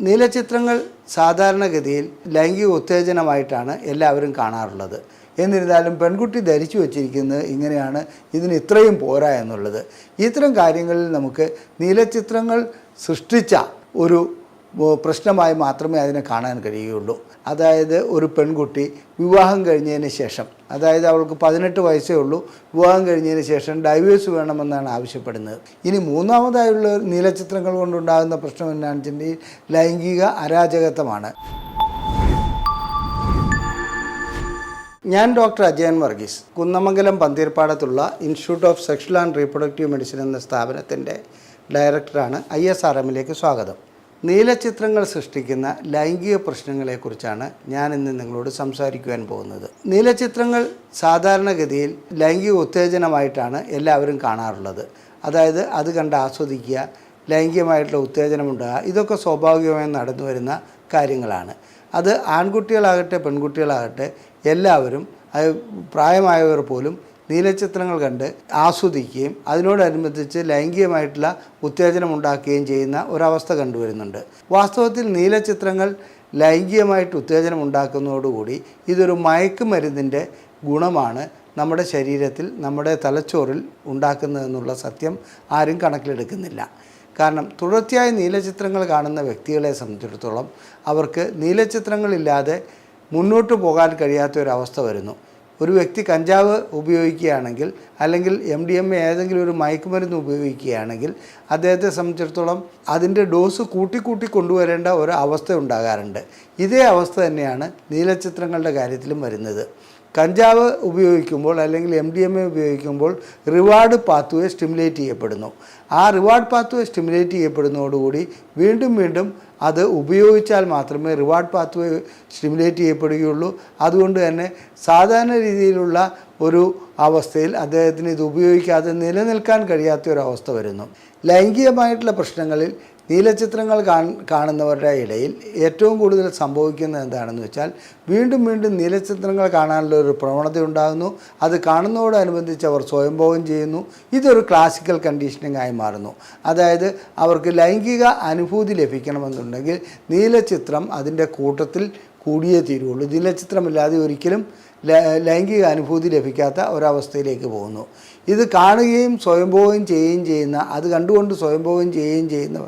നീലച്ചിത്രങ്ങൾ സാധാരണഗതിയിൽ ലൈംഗിക ഉത്തേജനമായിട്ടാണ് എല്ലാവരും കാണാറുള്ളത്. എന്നിരുന്നാലും പെൺകുട്ടി ധരിച്ചു വച്ചിരിക്കുന്നത് ഇങ്ങനെയാണ്, ഇതിന് ഇത്രയും പോരാ എന്നുള്ളത്. ഇത്തരം കാര്യങ്ങളിൽ നമുക്ക് നീലച്ചിത്രങ്ങൾ സൃഷ്ടിച്ച ഒരു പ്രശ്നമായി മാത്രമേ അതിനെ കാണാൻ കഴിയുകയുള്ളൂ. അതായത് ഒരു പെൺകുട്ടി വിവാഹം കഴിഞ്ഞതിന് ശേഷം, അതായത് അവൾക്ക് 18 വയസ്സേ ഉള്ളൂ, വിവാഹം കഴിഞ്ഞതിന് ശേഷം ഡൈവേഴ്സ് വേണമെന്നാണ് ആവശ്യപ്പെടുന്നത്. ഇനി മൂന്നാമതായുള്ള നീലച്ചിത്രങ്ങൾ കൊണ്ടുണ്ടാകുന്ന പ്രശ്നം എന്നാണെന്ന് വെച്ചിട്ടുണ്ടെങ്കിൽ ലൈംഗിക അരാജകത്വമാണ്. ഞാൻ ഡോക്ടർ അജയൻ വർഗീസ്, കുന്നമംഗലം പന്തീർപ്പാടത്തുള്ള institute of sexual and reproductive medicine എന്ന സ്ഥാപനത്തിൻ്റെ ഡയറക്ടറാണ്. ISRMലേക്ക് സ്വാഗതം. നീലച്ചിത്രങ്ങൾ സൃഷ്ടിക്കുന്ന ലൈംഗിക പ്രശ്നങ്ങളെക്കുറിച്ചാണ് ഞാൻ ഇന്ന് നിങ്ങളോട് സംസാരിക്കുവാൻ പോകുന്നത്. നീലച്ചിത്രങ്ങൾ സാധാരണഗതിയിൽ ലൈംഗിക ഉത്തേജനമായിട്ടാണ് എല്ലാവരും കാണാറുള്ളത്. അതായത് അത് കണ്ട് ആസ്വദിക്കുക, ലൈംഗികമായിട്ടുള്ള ഉത്തേജനമുണ്ടാകുക, ഇതൊക്കെ സ്വാഭാവികമായി നടന്നു വരുന്ന കാര്യങ്ങളാണ്. അത് ആൺകുട്ടികളാകട്ടെ പെൺകുട്ടികളാകട്ടെ എല്ലാവരും, പ്രായമായവർ പോലും നീലച്ചിത്രങ്ങൾ കണ്ട് ആസ്വദിക്കുകയും അതിനോടനുബന്ധിച്ച് ലൈംഗികമായിട്ടുള്ള ഉത്തേജനം ഉണ്ടാക്കുകയും ചെയ്യുന്ന ഒരവസ്ഥ കണ്ടുവരുന്നുണ്ട്. വാസ്തവത്തിൽ നീലച്ചിത്രങ്ങൾ ലൈംഗികമായിട്ട് ഉത്തേജനം ഉണ്ടാക്കുന്നതോടുകൂടി ഇതൊരു മയക്കുമരുന്നിൻ്റെ ഗുണമാണ് നമ്മുടെ ശരീരത്തിൽ, നമ്മുടെ തലച്ചോറിൽ ഉണ്ടാക്കുന്നതെന്നുള്ള സത്യം ആരും കണക്കിലെടുക്കുന്നില്ല. കാരണം തുടർച്ചയായി നീലച്ചിത്രങ്ങൾ കാണുന്ന വ്യക്തികളെ സംബന്ധിച്ചിടത്തോളം അവർക്ക് നീലച്ചിത്രങ്ങളില്ലാതെ മുന്നോട്ട് പോകാൻ കഴിയാത്തൊരവസ്ഥ വരുന്നു. ഒരു വ്യക്തി കഞ്ചാവ് ഉപയോഗിക്കുകയാണെങ്കിൽ അല്ലെങ്കിൽ MDMA ഏതെങ്കിലും ഒരു മയക്കുമരുന്ന് ഉപയോഗിക്കുകയാണെങ്കിൽ അദ്ദേഹത്തെ സംബന്ധിച്ചിടത്തോളം അതിൻ്റെ ഡോസ് കൂട്ടി കൊണ്ടുവരേണ്ട ഒരു അവസ്ഥ ഉണ്ടാകാറുണ്ട്. ഇതേ അവസ്ഥ തന്നെയാണ് നീലച്ചിത്രങ്ങളുടെ കാര്യത്തിലും വരുന്നത്. കഞ്ചാവ് ഉപയോഗിക്കുമ്പോൾ അല്ലെങ്കിൽ MDMA ഉപയോഗിക്കുമ്പോൾ റിവാർഡ് പാത്വേ സ്റ്റിമുലേറ്റ് ചെയ്യപ്പെടുന്നു. ആ റിവാർഡ് പാത്വേ സ്റ്റിമുലേറ്റ് ചെയ്യപ്പെടുന്നതോടുകൂടി വീണ്ടും അത് ഉപയോഗിച്ചാൽ മാത്രമേ റിവാർഡ് പാത്വേ സ്റ്റിമുലേറ്റ് ചെയ്യപ്പെടുകയുള്ളൂ. അതുകൊണ്ട് തന്നെ സാധാരണ രീതിയിലുള്ള ഒരു അവസ്ഥയിൽ അദ്ദേഹത്തിന് ഇത് ഉപയോഗിക്കാതെ നിലനിൽക്കാൻ കഴിയാത്തൊരവസ്ഥ വരുന്നു. ലൈംഗികമായിട്ടുള്ള പ്രശ്നങ്ങളിൽ നീലച്ചിത്രങ്ങൾ കാണുന്നവരുടെ ഇടയിൽ ഏറ്റവും കൂടുതൽ സംഭവിക്കുന്നത് എന്താണെന്ന് വെച്ചാൽ വീണ്ടും നീലച്ചിത്രങ്ങൾ കാണാനുള്ള ഒരു പ്രവണത ഉണ്ടാകുന്നു. അത് കാണുന്നതോടനുബന്ധിച്ച് അവർ സ്വയംഭോഗം ചെയ്യുന്നു. ഇതൊരു ക്ലാസിക്കൽ കണ്ടീഷനിങ് ആയി മാറുന്നു. അതായത് അവർക്ക് ലൈംഗിക അനുഭൂതി ലഭിക്കണമെന്നുണ്ടെങ്കിൽ നീലച്ചിത്രം അതിൻ്റെ കൂട്ടത്തിൽ കൂടിയേ തീരുള്ളൂ. നീലച്ചിത്രമില്ലാതെ ഒരിക്കലും ലൈംഗിക അനുഭൂതി ലഭിക്കാത്ത ഒരവസ്ഥയിലേക്ക് പോകുന്നു. ഇത് കാണുകയും സ്വയംഭോഗം ചെയ്യുകയും ചെയ്യുന്ന, അത് കണ്ടുകൊണ്ട് സ്വയംഭോഗം ചെയ്യുകയും ചെയ്യുന്ന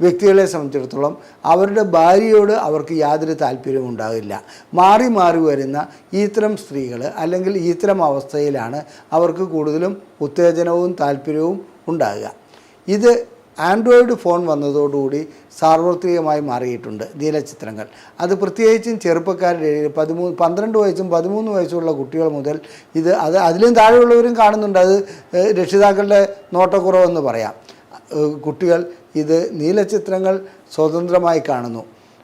വ്യക്തികളെ സംബന്ധിച്ചിടത്തോളം അവരുടെ ഭാര്യയോട് അവർക്ക് യാതൊരു താല്പര്യവും ഉണ്ടാകില്ല. മാറി വരുന്ന ഇത്തരം സ്ത്രീകൾ അല്ലെങ്കിൽ ഇത്തരം അവസ്ഥയിലാണ് അവർക്ക് കൂടുതലും ഉത്തേജനവും താല്പര്യവും ഉണ്ടാകുക. ഇത് ആൻഡ്രോയിഡ് ഫോൺ വന്നതോടുകൂടി സാർവത്രികമായി മാറിയിട്ടുണ്ട് നീലച്ചിത്രങ്ങൾ. അത് പ്രത്യേകിച്ചും ചെറുപ്പക്കാരുടെ 12 വയസ്സും 13 വയസ്സുള്ള കുട്ടികൾ മുതൽ അതിലും താഴെയുള്ളവരും കാണുന്നുണ്ട്. അത് രക്ഷിതാക്കളുടെ നോട്ടക്കുറവെന്ന് പറയാം. കുട്ടികൾ ഇത് നീലച്ചിത്രങ്ങൾ സ്വതന്ത്രമായി കാണുന്നു.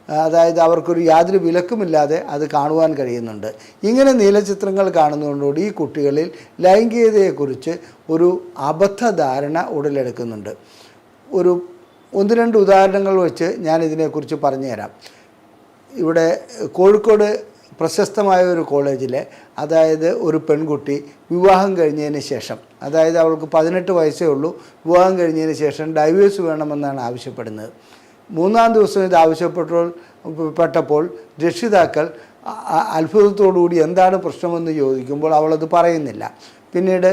അതായത് അവർക്കൊരു യാതൊരു വിലക്കുമില്ലാതെ അത് കാണുവാൻ കഴിയുന്നുണ്ട്. ഇങ്ങനെ നീലച്ചിത്രങ്ങൾ കാണുന്നതോടുകൂടി ഈ കുട്ടികളിൽ ലൈംഗികതയെക്കുറിച്ച് ഒരു അബദ്ധധാരണ ഉടലെടുക്കുന്നുണ്ട്. ഒരു 1-2 ഉദാഹരണങ്ങൾ വെച്ച് ഞാൻ ഇതിനെക്കുറിച്ച് പറഞ്ഞുതരാം. ഇവിടെ കോഴിക്കോട് പ്രശസ്തമായ ഒരു കോളേജിലെ, അതായത് ഒരു പെൺകുട്ടി വിവാഹം കഴിഞ്ഞതിന് ശേഷം, അതായത് അവൾക്ക് 18 വയസ്സേ ഉള്ളൂ, വിവാഹം കഴിഞ്ഞതിന് ശേഷം ഡൈവേഴ്സ് വേണമെന്നാണ് ആവശ്യപ്പെടുന്നത്. 3-ാം ദിവസം ഇത് ആവശ്യപ്പെട്ടപ്പോൾ രക്ഷിതാക്കൾ അത്ഭുതത്തോടുകൂടി എന്താണ് പ്രശ്നമെന്ന് ചോദിക്കുമ്പോൾ അവളത് പറയുന്നില്ല. പിന്നീട്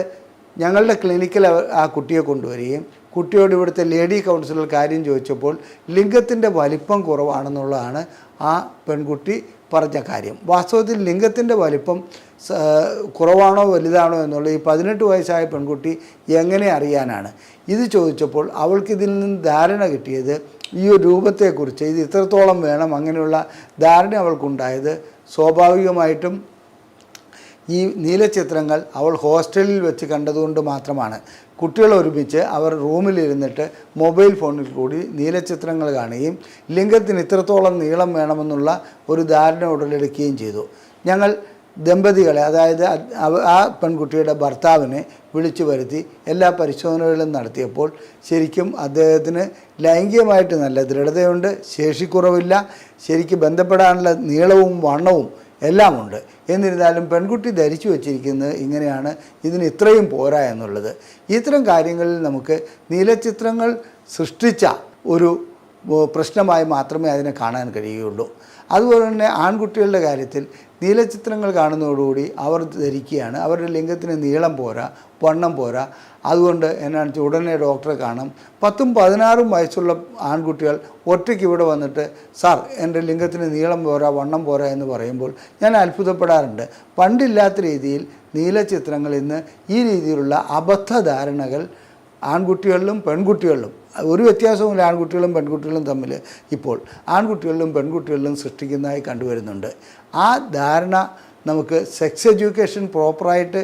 ഞങ്ങളുടെ ക്ലിനിക്കിൽ ആ കുട്ടിയെ കൊണ്ടുവരികയും കുട്ടിയോട് ഇവിടുത്തെ ലേഡി കൗൺസിലർ കാര്യം ചോദിച്ചപ്പോൾ ലിംഗത്തിൻ്റെ വലിപ്പം കുറവാണെന്നുള്ളതാണ് ആ പെൺകുട്ടി പറഞ്ഞ കാര്യം. വാസ്തവത്തിൽ ലിംഗത്തിൻ്റെ വലിപ്പം കുറവാണോ വലുതാണോ എന്നുള്ളത് ഈ 18 വയസ്സായ പെൺകുട്ടി എങ്ങനെ അറിയാനാണ്? ഇത് ചോദിച്ചപ്പോൾ അവൾക്കിതിൽ നിന്ന് ധാരണ കിട്ടിയത് ഈ ഒരു രൂപത്തെക്കുറിച്ച്, ഇത് ഇത്രത്തോളം വേണം, അങ്ങനെയുള്ള ധാരണ അവൾക്കുണ്ടായത് സ്വാഭാവികമായിട്ടും ഈ നീലച്ചിത്രങ്ങൾ അവൾ ഹോസ്റ്റലിൽ വെച്ച് കണ്ടതുകൊണ്ട് മാത്രമാണ്. കുട്ടികൾ ഒരുമിച്ച് അവർ റൂമിലിരുന്നിട്ട് മൊബൈൽ ഫോണിൽ കൂടി നീലച്ചിത്രങ്ങൾ കാണുകയും ലിംഗത്തിന് ഇത്രത്തോളം നീളം വേണമെന്നുള്ള ഒരു ധാരണ ഉടലെടുക്കുകയും ചെയ്തു. ഞങ്ങൾ ദമ്പതികളെ, അതായത് ആ പെൺകുട്ടിയുടെ ഭർത്താവിനെ വിളിച്ചു വരുത്തി എല്ലാ പരിശോധനകളും നടത്തിയപ്പോൾ ശരിക്കും അദ്ദേഹത്തിന് ലൈംഗികമായിട്ട് നല്ല ദൃഢതയുണ്ട്, ശേഷിക്കുറവില്ല, ശരിക്കും ബന്ധപ്പെടാനുള്ള നീളവും വണ്ണവും എല്ലാമുണ്ട്. എന്നിരുന്നാലും പെൺകുട്ടി ധരിച്ചു വച്ചിരിക്കുന്നത് ഇങ്ങനെയാണ്, ഇതിന് ഇത്രയും പോരാ എന്നുള്ളത്. ഇത്തരം കാര്യങ്ങളിൽ നമുക്ക് നീലച്ചിത്രങ്ങൾ സൃഷ്ടിച്ച ഒരു പ്രശ്നമായി മാത്രമേ അതിനെ കാണാൻ കഴിയുകയുള്ളൂ. അതുപോലെ തന്നെ ആൺകുട്ടികളുടെ കാര്യത്തിൽ നീലച്ചിത്രങ്ങൾ കാണുന്നതോടുകൂടി അവർ ധരിക്കുകയാണ് അവരുടെ ലിംഗത്തിന് നീളം പോരാ, വണ്ണം പോരാ, അതുകൊണ്ട് എന്നാണെന്ന് വെച്ചാൽ ഉടനെ ഡോക്ടറെ കാണും. 10ഉം 16ഉം വയസ്സുള്ള ആൺകുട്ടികൾ ഒറ്റയ്ക്ക് ഇവിടെ വന്നിട്ട് സാർ എൻ്റെ ലിംഗത്തിന് നീളം പോരാ, വണ്ണം പോരാ എന്ന് പറയുമ്പോൾ ഞാൻ അത്ഭുതപ്പെടാറുണ്ട്. പണ്ടില്ലാത്ത രീതിയിൽ നീലച്ചിത്രങ്ങൾ ഇന്ന് ഈ രീതിയിലുള്ള അബദ്ധധാരണകൾ ആൺകുട്ടികളിലും പെൺകുട്ടികളിലും ഒരു വ്യത്യാസവുമില്ല. ആൺകുട്ടികളും പെൺകുട്ടികളും തമ്മിൽ ഇപ്പോൾ ആൺകുട്ടികളിലും പെൺകുട്ടികളിലും സൃഷ്ടിക്കുന്നതായി കണ്ടുവരുന്നുണ്ട്. ആ ധാരണ നമുക്ക് സെക്സ് എഡ്യൂക്കേഷൻ പ്രോപ്പറായിട്ട്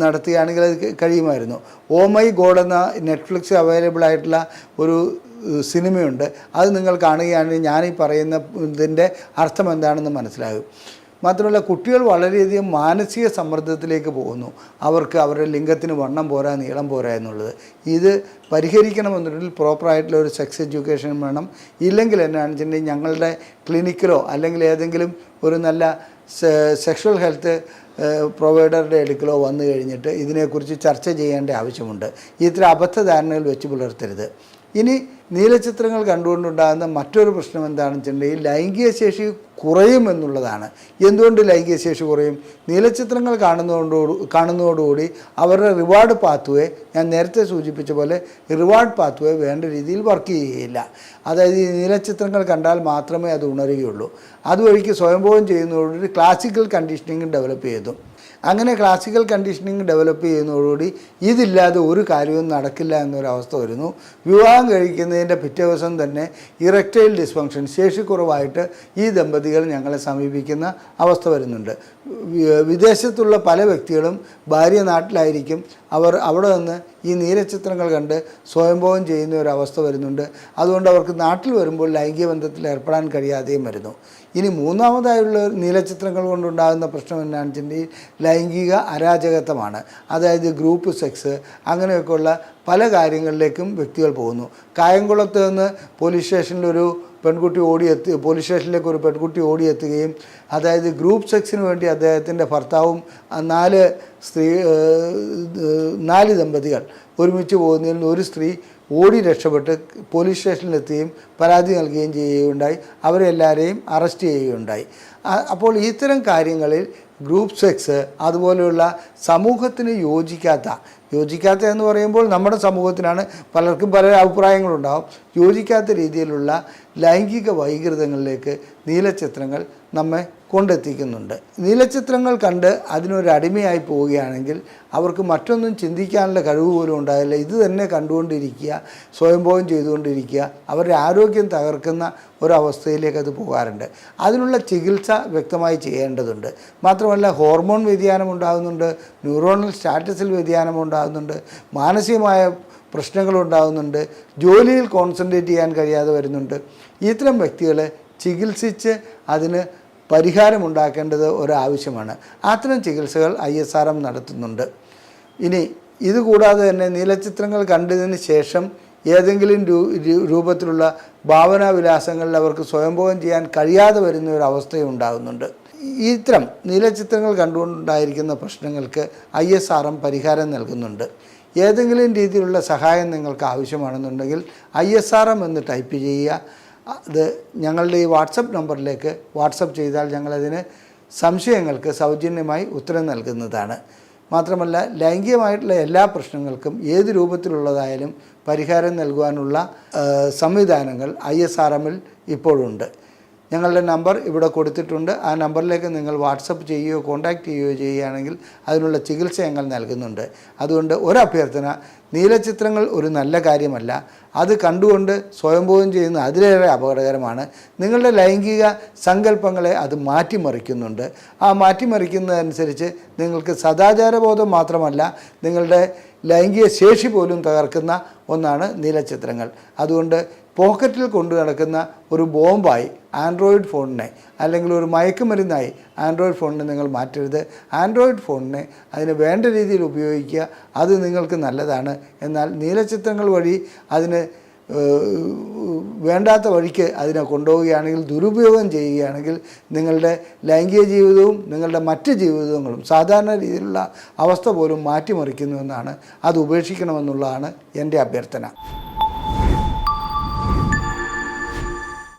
നടത്തുകയാണെങ്കിൽ അത് കഴിയുമായിരുന്നു. ഓ മൈ ഗോഡ് എന്ന നെറ്റ്ഫ്ലിക്സ് അവൈലബിൾ ആയിട്ടുള്ള ഒരു സിനിമയുണ്ട്. അത് നിങ്ങൾ കാണുകയാണെങ്കിൽ ഞാനീ പറയുന്ന ഇതിൻ്റെ അർത്ഥം എന്താണെന്ന് മനസ്സിലാകും. മാത്രമല്ല കുട്ടികൾ വളരെയധികം മാനസിക സമ്മർദ്ദത്തിലേക്ക് പോകുന്നു. അവർക്ക് അവരുടെ ലിംഗത്തിന് വണ്ണം പോരാ, നീളം പോരാ എന്നുള്ളത്. ഇത് പരിഹരിക്കണമെന്നുണ്ടെങ്കിൽ പ്രോപ്പറായിട്ടുള്ള ഒരു സെക്സ് എഡ്യൂക്കേഷൻ വേണം. ഇല്ലെങ്കിൽ എന്നാണെന്ന് വെച്ചിട്ടുണ്ടെങ്കിൽ ഞങ്ങളുടെ ക്ലിനിക്കിലോ അല്ലെങ്കിൽ ഏതെങ്കിലും ഒരു നല്ല സെക്ഷൽ ഹെൽത്ത് പ്രൊവൈഡറുടെ അടുക്കലോ വന്നു കഴിഞ്ഞിട്ട് ഇതിനെക്കുറിച്ച് ചർച്ച ചെയ്യേണ്ട ആവശ്യമുണ്ട്. ഇത്തരം അബദ്ധധാരണകൾ വെച്ച് പുലർത്തരുത്. ഇനി നീലച്ചിത്രങ്ങൾ കണ്ടുകൊണ്ടുണ്ടാകുന്ന മറ്റൊരു പ്രശ്നം എന്താണെന്ന് വെച്ചിട്ടുണ്ടെങ്കിൽ ലൈംഗിക ശേഷി കുറയുമെന്നുള്ളതാണ്. എന്തുകൊണ്ട് ലൈംഗിക ശേഷി കുറയും? നീലച്ചിത്രങ്ങൾ കാണുന്നതോടുകൂടി അവരുടെ റിവാർഡ് പാത്വേ, ഞാൻ നേരത്തെ സൂചിപ്പിച്ച പോലെ റിവാർഡ് പാത്വേ വേണ്ട രീതിയിൽ വർക്ക് ചെയ്യുകയില്ല. അതായത് ഈ നീലച്ചിത്രങ്ങൾ കണ്ടാൽ മാത്രമേ അത് ഉണരുകയുള്ളൂ. അതുവഴിക്ക് സ്വയംഭോഗം ചെയ്യുന്നതോടുകൂടി ക്ലാസിക്കൽ കണ്ടീഷനിങ് ഡെവലപ്പ് ചെയ്തു. അങ്ങനെ ക്ലാസിക്കൽ കണ്ടീഷനിങ് ഡെവലപ്പ് ചെയ്യുന്നതോടുകൂടി ഇതില്ലാതെ ഒരു കാര്യവും നടക്കില്ല എന്നൊരവസ്ഥ വരുന്നു. വിവാഹം കഴിക്കുന്നതിൻ്റെ പിറ്റേ ദിവസം തന്നെ ഇറക്ടൈൽ ഡിസ്ഫങ്ഷൻ, ശേഷിക്കുറവായിട്ട് ഈ ദമ്പതികൾ ഞങ്ങളെ സമീപിക്കുന്ന അവസ്ഥ വരുന്നുണ്ട്. വിദേശത്തുള്ള പല വ്യക്തികളും ഭാര്യ നാട്ടിലായിരിക്കും, അവർ അവിടെ നിന്ന് ഈ നീലച്ചിത്രങ്ങൾ കണ്ട് സ്വയംഭോഗം ചെയ്യുന്ന ഒരവസ്ഥ വരുന്നുണ്ട്. അതുകൊണ്ട് അവർക്ക് നാട്ടിൽ വരുമ്പോൾ ലൈംഗിക ബന്ധത്തിൽ ഏർപ്പെടാൻ കഴിയാതെയും വരുന്നു. ഇനി മൂന്നാമതായുള്ള നീലച്ചിത്രങ്ങൾ കൊണ്ടുണ്ടാകുന്ന പ്രശ്നം എന്താണെന്ന് വെച്ചിട്ടുണ്ടെങ്കിൽ ലൈംഗിക അരാജകത്വമാണ്. അതായത് ഗ്രൂപ്പ് സെക്സ്, അങ്ങനെയൊക്കെയുള്ള പല കാര്യങ്ങളിലേക്കും വ്യക്തികൾ പോകുന്നു. കായംകുളത്ത് നിന്ന് പോലീസ് സ്റ്റേഷനിലേക്ക് ഒരു പെൺകുട്ടി ഓടിയെത്തുകയും അതായത് ഗ്രൂപ്പ് സെക്സിന് വേണ്ടി അദ്ദേഹത്തിൻ്റെ ഭർത്താവും 4 ദമ്പതികൾ ഒരുമിച്ച് പോകുന്നതിൽ നിന്ന് ഒരു സ്ത്രീ ഓടി രക്ഷപ്പെട്ട് പോലീസ് സ്റ്റേഷനിലെത്തുകയും പരാതി നൽകുകയും ചെയ്യുകയുണ്ടായി. അവരെല്ലാവരെയും അറസ്റ്റ് ചെയ്യുകയുണ്ടായി. അപ്പോൾ ഇത്തരം കാര്യങ്ങളിൽ ഗ്രൂപ്പ് സെക്സ്, അതുപോലെയുള്ള സമൂഹത്തിന് യോജിക്കാത്ത എന്ന് പറയുമ്പോൾ നമ്മുടെ സമൂഹത്തിനാണ്, പലർക്കും പല അഭിപ്രായങ്ങളുണ്ടാകും. യോജിക്കാത്ത രീതിയിലുള്ള ലൈംഗിക വൈകൃതങ്ങളിലേക്ക് നീലച്ചിത്രങ്ങൾ നമ്മെ കൊണ്ടെത്തിക്കുന്നുണ്ട്. നീലച്ചിത്രങ്ങൾ കണ്ട് അതിനൊരടിമയായി പോവുകയാണെങ്കിൽ അവർക്ക് മറ്റൊന്നും ചിന്തിക്കാനുള്ള കഴിവ് പോലും ഉണ്ടാകില്ല. ഇത് തന്നെ കണ്ടുകൊണ്ടിരിക്കുക, സ്വയംഭോഗം ചെയ്തുകൊണ്ടിരിക്കുക, അവരുടെ ആരോഗ്യം തകർക്കുന്ന ഒരവസ്ഥയിലേക്ക് അത് പോകാറുണ്ട്. അതിനുള്ള ചികിത്സ വ്യക്തമായി ചെയ്യേണ്ടതുണ്ട്. മാത്രമല്ല ഹോർമോൺ വ്യതിയാനം ഉണ്ടാകുന്നുണ്ട്, ന്യൂറോണൽ സ്റ്റാറ്റസിൽ വ്യതിയാനം ഉണ്ടാകുന്നുണ്ട്, മാനസികമായ പ്രശ്നങ്ങളുണ്ടാകുന്നുണ്ട്, ജോലിയിൽ കോൺസെൻട്രേറ്റ് ചെയ്യാൻ കഴിയാതെ വരുന്നുണ്ട്. ഇത്തരം വ്യക്തികളെ ചികിത്സിച്ച് അതിന് പരിഹാരമുണ്ടാക്കേണ്ടത് ഒരാവശ്യമാണ്. അത്തരം ചികിത്സകൾ ISRM നടത്തുന്നുണ്ട്. ഇനി ഇതുകൂടാതെ തന്നെ നീലച്ചിത്രങ്ങൾ കണ്ടതിന് ശേഷം ഏതെങ്കിലും രൂപത്തിലുള്ള ഭാവനാവിലാസങ്ങളിൽ അവർക്ക് സ്വയംഭോഗം ചെയ്യാൻ കഴിയാതെ വരുന്ന ഒരു അവസ്ഥയും ഉണ്ടാകുന്നുണ്ട്. ഇത്തരം നീലച്ചിത്രങ്ങൾ കണ്ടുകൊണ്ടുണ്ടായിരിക്കുന്ന പ്രശ്നങ്ങൾക്ക് ISRM പരിഹാരം നൽകുന്നുണ്ട്. ഏതെങ്കിലും രീതിയിലുള്ള സഹായം നിങ്ങൾക്ക് ആവശ്യമാണെന്നുണ്ടെങ്കിൽ ISRM എന്ന് ടൈപ്പ് ചെയ്യുക. അത് ഞങ്ങളുടെ ഈ വാട്സപ്പ് നമ്പറിലേക്ക് വാട്സപ്പ് ചെയ്താൽ ഞങ്ങളതിന് സംശയങ്ങൾക്ക് സൗജന്യമായി ഉത്തരം നൽകുന്നതാണ്. മാത്രമല്ല ലൈംഗികമായിട്ടുള്ള എല്ലാ പ്രശ്നങ്ങൾക്കും ഏത് രൂപത്തിലുള്ളതായാലും പരിഹാരം നൽകുവാനുള്ള സംവിധാനങ്ങൾ ISRMൽ ഇപ്പോഴുണ്ട്. ഞങ്ങളുടെ നമ്പർ ഇവിടെ കൊടുത്തിട്ടുണ്ട്. ആ നമ്പറിലേക്ക് നിങ്ങൾ വാട്സപ്പ് ചെയ്യുകയോ കോൺടാക്റ്റ് ചെയ്യുകയോ ചെയ്യുകയാണെങ്കിൽ അതിനുള്ള ചികിത്സ ഞങ്ങൾ നൽകുന്നുണ്ട്. അതുകൊണ്ട് ഒരഭ്യർത്ഥന, നീലച്ചിത്രങ്ങൾ ഒരു നല്ല കാര്യമല്ല. അത് കണ്ടുകൊണ്ട് സ്വയംഭോഗം ചെയ്യുന്ന അതിലേറെ അപകടകരമാണ്. നിങ്ങളുടെ ലൈംഗിക സങ്കല്പങ്ങളെ അത് മാറ്റിമറിക്കുന്നുണ്ട്. ആ മാറ്റിമറിക്കുന്നതനുസരിച്ച് നിങ്ങൾക്ക് സദാചാരബോധം മാത്രമല്ല, നിങ്ങളുടെ ലൈംഗിക ശേഷി പോലും തകർക്കുന്ന ഒന്നാണ് നീലച്ചിത്രങ്ങൾ. അതുകൊണ്ട് പോക്കറ്റിൽ കൊണ്ടു നടക്കുന്ന ഒരു ബോംബായി ആൻഡ്രോയിഡ് ഫോണിനെ, അല്ലെങ്കിൽ ഒരു മയക്കുമരുന്നായി ആൻഡ്രോയിഡ് ഫോണിനെ നിങ്ങൾ മാറ്റരുത്. ആൻഡ്രോയിഡ് ഫോണിനെ അതിന് വേണ്ട രീതിയിൽ ഉപയോഗിക്കുക, അത് നിങ്ങൾക്ക് നല്ലതാണ്. എന്നാൽ നീലച്ചിത്രങ്ങൾ വഴി അതിന് വേണ്ടാത്ത വഴിക്ക് അതിനെ കൊണ്ടുപോവുകയാണെങ്കിൽ, ദുരുപയോഗം ചെയ്യുകയാണെങ്കിൽ നിങ്ങളുടെ ലൈംഗിക ജീവിതവും നിങ്ങളുടെ മറ്റ് ജീവിതങ്ങളും സാധാരണ രീതിയിലുള്ള അവസ്ഥ പോലും മാറ്റിമറിക്കുന്നുവെന്നാണ്. അത് ഉപേക്ഷിക്കണമെന്നുള്ളതാണ് എൻ്റെ അഭ്യർത്ഥന.